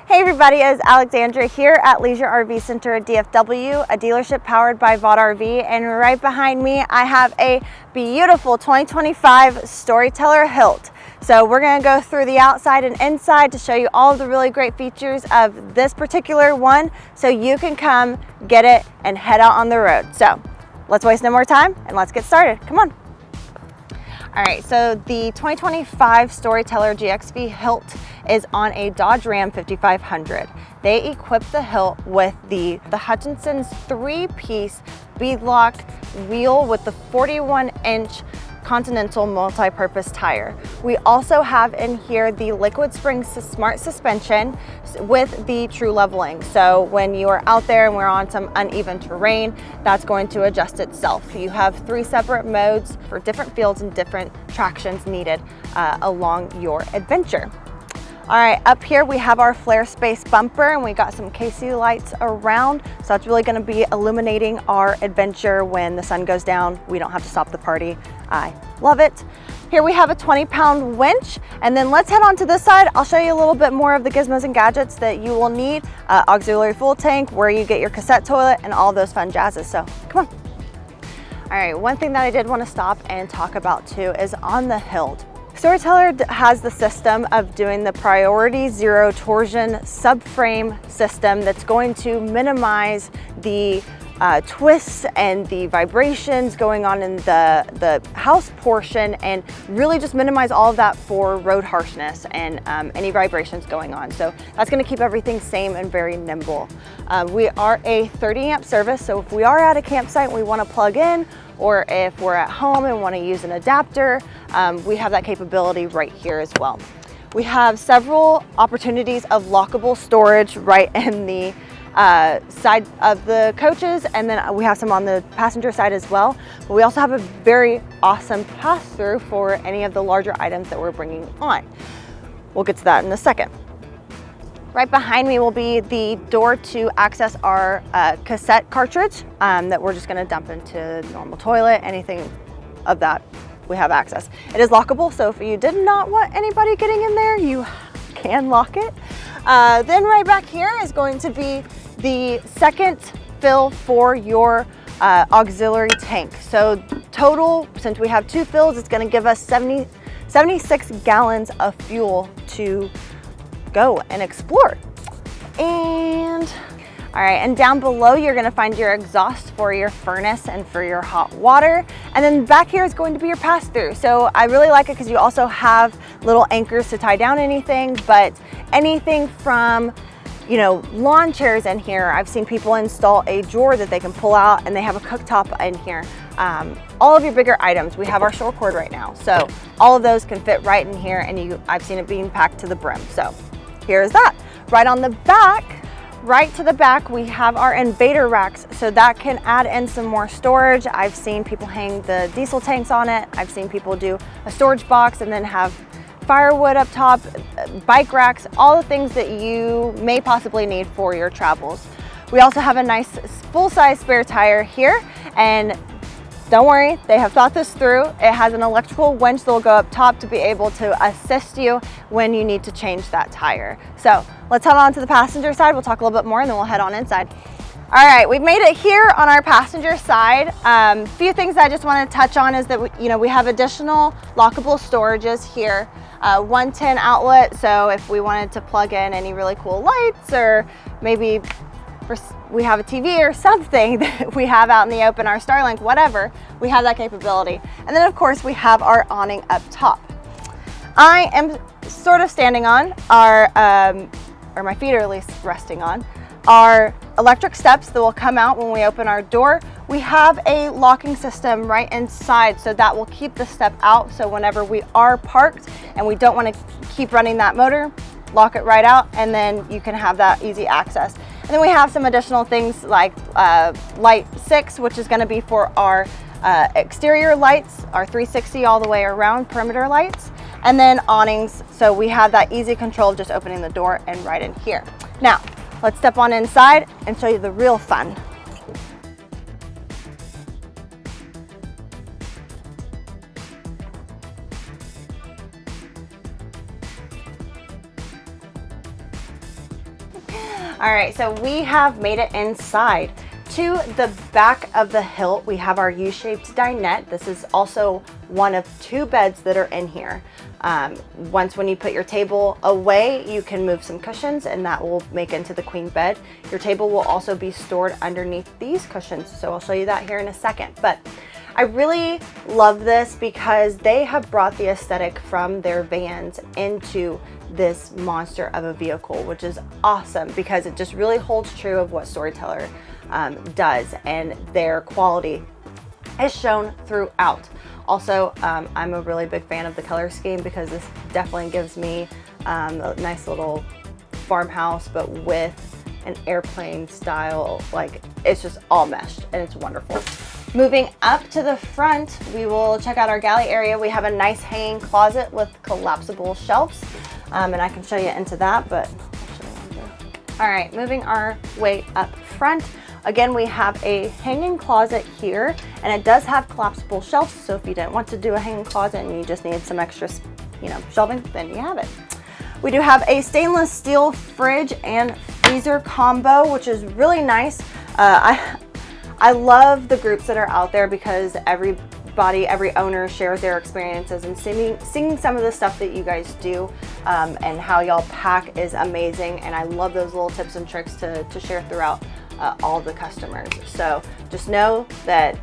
Hey everybody, it's Alexandra here at Leisure RV Center DFW, a dealership powered by Vogt RV, and right behind me I have a beautiful 2025 Storyteller HILT. So we're going to go through the outside and inside to show you all of the really great features of this particular one so you can come get it and head out on the road. So let's waste no more time and let's get started. Come on. All right, so the 2025 Storyteller GXV HILT is on a Dodge Ram 5500. They equipped the HILT with the Hutchinson's 3-piece beadlock wheel with the 41-inch Continental multi-purpose tire. We also have in here the LiquidSpring smart suspension with the true leveling. So when you are out there and we're on some uneven terrain, that's going to adjust itself. You have 3 separate modes for different fields and different tractions needed along your adventure. All right, up here we have our flare space bumper and we got some KC lights around. So that's really gonna be illuminating our adventure when the sun goes down. We don't have to stop the party. I love it. Here we have a 20-pound winch, and then let's head on to this side. I'll show you a little bit more of the gizmos and gadgets that you will need. Auxiliary fuel tank, where you get your cassette toilet and all those fun jazzes, so come on. All right, one thing that I did want to stop and talk about too is on the HILT. Storyteller has the system of doing the Priority Zero Torsion subframe system that's going to minimize the twists and the vibrations going on in the house portion and really just minimize all of that for road harshness and any vibrations going on. So that's going to keep everything same and very nimble. We are a 30-amp service, so if we are at a campsite and we want to plug in, or if we're at home and want to use an adapter, we have that capability right here as well. We have several opportunities of lockable storage right in the side of the coaches, and then we have some on the passenger side as well. But we also have a very awesome pass-through for any of the larger items that we're bringing on. We'll get to that in a second. Right behind me will be the door to access our cassette cartridge that we're just gonna dump into normal toilet, anything of that, we have access. It is lockable, so if you did not want anybody getting in there, you can lock it. Then right back here is going to be the second fill for your auxiliary tank. So total, since we have 2 fills, it's gonna give us 76 gallons of fuel to go and explore. And all right, and down below you're gonna find your exhaust for your furnace and for your hot water. And then back here is going to be your pass-through. So I really like it because you also have little anchors to tie down anything, but anything from, you know, lawn chairs in here. I've seen people install a drawer that they can pull out and they have a cooktop in here. All of your bigger items, we have our shore cord right now. So all of those can fit right in here, and I've seen it being packed to the brim. So here's that. Right on the back, right to the back, we have our invader racks, so that can add in some more storage. I've seen people hang the diesel tanks on it. I've seen people do a storage box and then have firewood up top, bike racks, all the things that you may possibly need for your travels. We also have a nice full-size spare tire here, and don't worry, they have thought this through. It has an electrical winch that will go up top to be able to assist you when you need to change that tire. So let's head on to the passenger side. We'll talk a little bit more and then we'll head on inside. All right, we've made it here on our passenger side. Few things I just want to touch on is that we have additional lockable storages here. 110 outlet, so if we wanted to plug in any really cool lights, or maybe we have a TV or something that we have out in the open, our Starlink, whatever, we have that capability. And then of course we have our awning up top. I am sort of standing on our, or my feet are at least resting on, our electric steps that will come out when we open our door. We have a locking system right inside, so that will keep the step out. So whenever we are parked and we don't want to keep running that motor, lock it right out, and then you can have that easy access. And then we have some additional things like light 6, which is going to be for our exterior lights, our 360 all the way around perimeter lights, and then awnings. So we have that easy control of just opening the door and right in here. Now, let's step on inside and show you the real fun. All right, so we have made it inside. To the back of the hilt, we have our U-shaped dinette. This is also one of 2 beds that are in here. Once when you put your table away, you can move some cushions and that will make into the queen bed. Your table will also be stored underneath these cushions. So I'll show you that here in a second. But I really love this because they have brought the aesthetic from their vans into this monster of a vehicle, which is awesome because it just really holds true of what Storyteller does, and their quality is shown throughout. Also, I'm a really big fan of the color scheme because this definitely gives me a nice little farmhouse, but with an airplane style. Like, it's just all meshed and it's wonderful. Moving up to the front, we will check out our galley area. We have a nice hanging closet with collapsible shelves, and I can show you into that, but I'll show you under. All right, moving our way up front. Again, we have a hanging closet here, and it does have collapsible shelves. So if you didn't want to do a hanging closet and you just need some extra, shelving, then you have it. We do have a stainless steel fridge and freezer combo, which is really nice. I love the groups that are out there because every owner shares their experiences, and seeing some of the stuff that you guys do and how y'all pack is amazing. And I love those little tips and tricks to share throughout all the customers. So just know that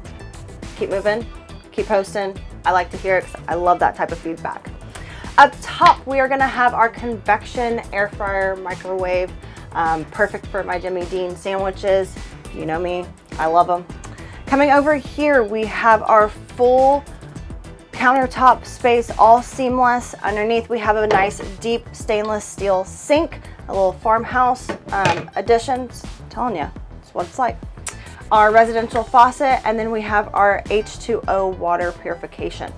keep moving, keep posting. I like to hear it because I love that type of feedback. Up top, we are going to have our convection air fryer microwave, perfect for my Jimmy Dean sandwiches. You know me, I love them. Coming over here, we have our full countertop space, all seamless. Underneath, we have a nice deep stainless steel sink, a little farmhouse addition. I'm telling you, it's what it's like. Our residential faucet, and then we have our H2O water purification.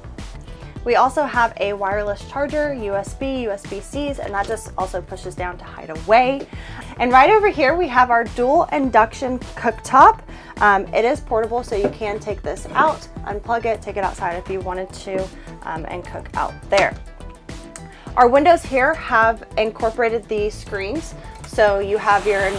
We also have a wireless charger, USB, USB-Cs, and that just also pushes down to hide away. And right over here, we have our dual induction cooktop. It is portable, so you can take this out, unplug it, take it outside if you wanted to, and cook out there. Our windows here have incorporated these screens. So you have your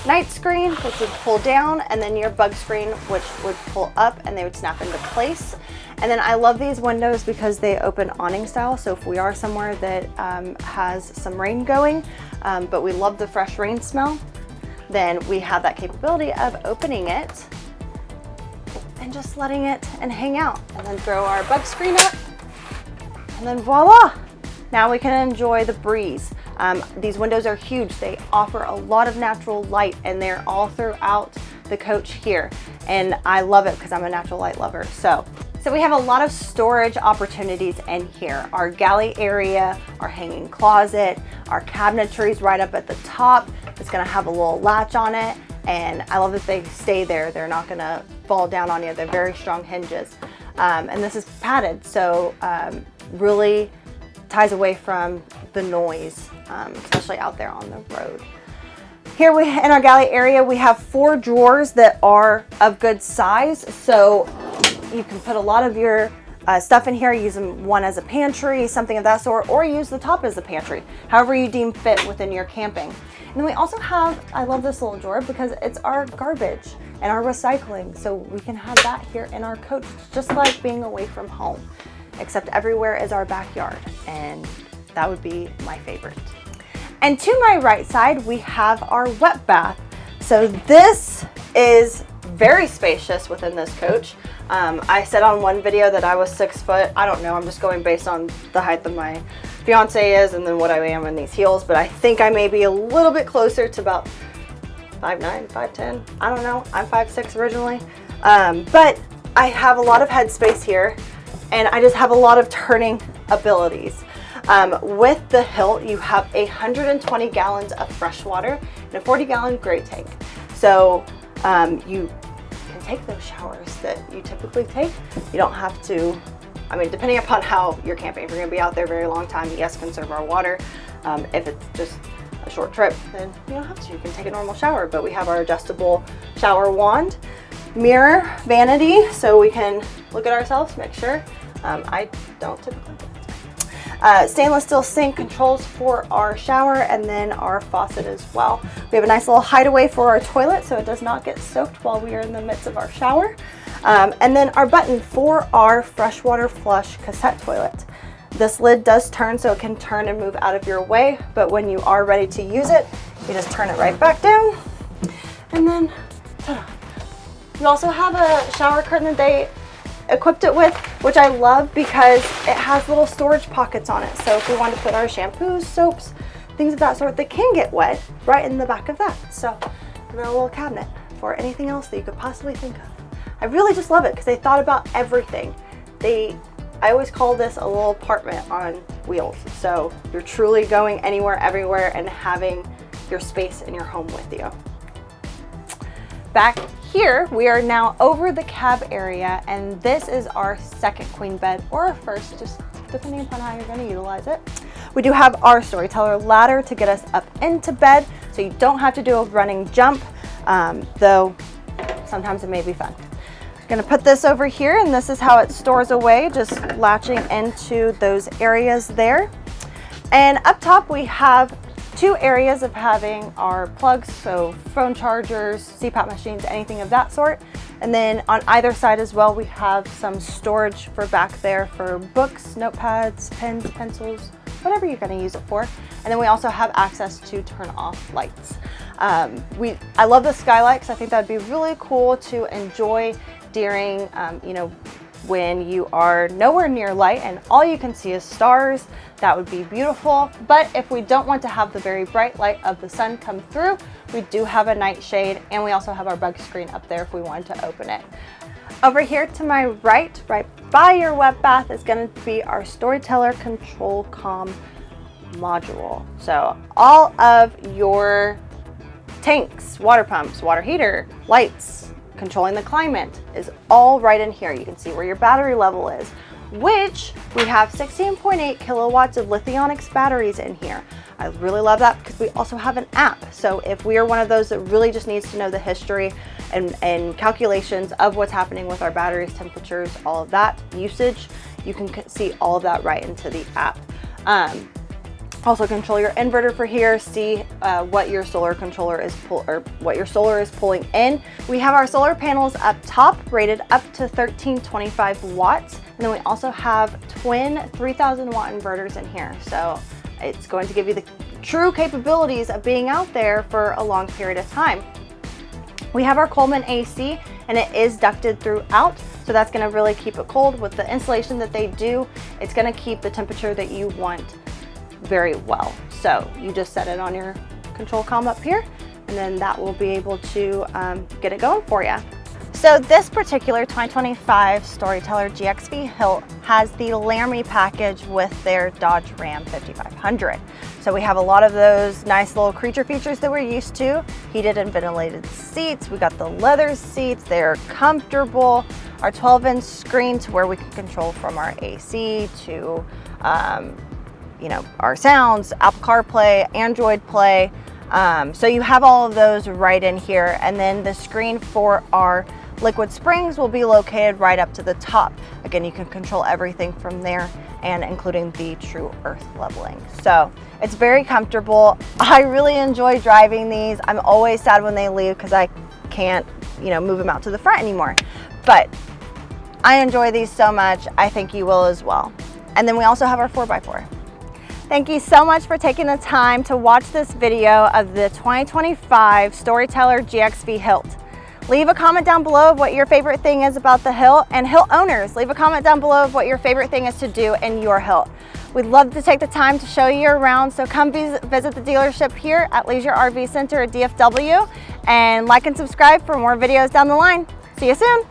night screen, which would pull down, and then your bug screen, which would pull up, and they would snap into place. And then I love these windows because they open awning style. So if we are somewhere that has some rain going, but we love the fresh rain smell, then we have that capability of opening it and just letting it and hang out, and then throw our bug screen up, and then voila! Now we can enjoy the breeze. These windows are huge. They offer a lot of natural light, and they're all throughout the coach here. And I love it because I'm a natural light lover. So we have a lot of storage opportunities in here. Our galley area, our hanging closet, our cabinetries right up at the top. It's gonna have a little latch on it, and I love that they stay there. They're not gonna fall down on you. They're very strong hinges. And this is padded, so really ties away from the noise, especially out there on the road. Here in our galley area, we have 4 drawers that are of good size. So you can put a lot of your stuff in here, use one as a pantry, something of that sort, or use the top as a pantry, however you deem fit within your camping. And then we also have, I love this little drawer because it's our garbage and our recycling. So we can have that here in our coach, just like being away from home, except everywhere is our backyard, and that would be my favorite. And to my right side, we have our wet bath. So this is very spacious within this coach. I said on one video that I was 6 foot. I don't know, I'm just going based on the height that my fiance is and then what I am in these heels, but I think I may be a little bit closer to about 5'9", 5'10". I don't know, I'm 5'6" originally. But I have a lot of headspace here, and I just have a lot of turning abilities. With the Hilt, you have 120 gallons of fresh water and a 40-gallon gray tank. So you can take those showers that you typically take. You don't have to, I mean, depending upon how you're camping, if you're gonna be out there a very long time, yes, conserve our water. If it's just a short trip, then you don't have to. You can take a normal shower, but we have our adjustable shower wand, mirror, vanity, so we can look at ourselves, make sure. I don't typically do Stainless steel sink controls for our shower and then our faucet as well. We have a nice little hideaway for our toilet so it does not get soaked while we are in the midst of our shower. And then our button for our freshwater flush cassette toilet. This lid does turn so it can turn and move out of your way, but when you are ready to use it, you just turn it right back down. And then, ta-da. You also have a shower curtain that they equipped it with, which I love because it has little storage pockets on it. So if we want to put our shampoos, soaps, things of that sort that can get wet, right in the back of that. So, and then a little cabinet for anything else that you could possibly think of. I really just love it because they thought about everything. I always call this a little apartment on wheels. So you're truly going anywhere, everywhere, and having your space in your home with you. Back here, we are now over the cab area, and this is our second queen bed, or our first, just depending upon how you're going to utilize it. We do have our Storyteller ladder to get us up into bed, so you don't have to do a running jump, though sometimes it may be fun. I'm going to put this over here, and this is how it stores away, just latching into those areas there. And up top, we have two areas of having our plugs, so phone chargers, CPAP machines, anything of that sort. And then on either side as well, we have some storage for back there for books, notepads, pens, pencils, whatever you're going to use it for. And then we also have access to turn off lights. I love the skylight because I think that would be really cool to enjoy during, when you are nowhere near light and all you can see is stars. That would be beautiful. But if we don't want to have the very bright light of the sun come through, we do have a night shade, and we also have our bug screen up there if we wanted to open it. Over here to my right by your wet bath, is going to be our Storyteller Control Com module. So all of your tanks, water pumps, water heater, lights, controlling the climate is all right in here. You can see where your battery level is, which we have 16.8 kilowatts of Lithionics batteries in here. I really love that because we also have an app. So if we are one of those that really just needs to know the history and calculations of what's happening with our batteries, temperatures, all of that usage, you can see all of that right into the app. Also control your inverter for here, see what your solar controller is what your solar is pulling in. We have our solar panels up top, rated up to 1325 watts. And then we also have twin 3000 watt inverters in here. So it's going to give you the true capabilities of being out there for a long period of time. We have our Coleman AC, and it is ducted throughout. So that's gonna really keep it cold. With the insulation that they do, it's gonna keep the temperature that you want very well. So you just set it on your control com up here, and then that will be able to get it going for you. So this particular 2025 Storyteller GXV HILT has the Laramie package with their Dodge Ram 5500. So we have a lot of those nice little creature features that we're used to. Heated and ventilated seats. We got the leather seats. They're comfortable. Our 12-inch screen to where we can control from our AC to our sounds, Apple CarPlay, Android Play. So you have all of those right in here. And then the screen for our LiquidSprings will be located right up to the top. Again, you can control everything from there, and including the true earth leveling. So it's very comfortable. I really enjoy driving these. I'm always sad when they leave because I can't, move them out to the front anymore. But I enjoy these so much. I think you will as well. And then we also have our 4x4. Thank you so much for taking the time to watch this video of the 2025 Storyteller GXV HILT. Leave a comment down below of what your favorite thing is about the HILT, and HILT owners, leave a comment down below of what your favorite thing is to do in your HILT. We'd love to take the time to show you around, so come visit the dealership here at Leisure RV Center DFW, and like and subscribe for more videos down the line. See you soon.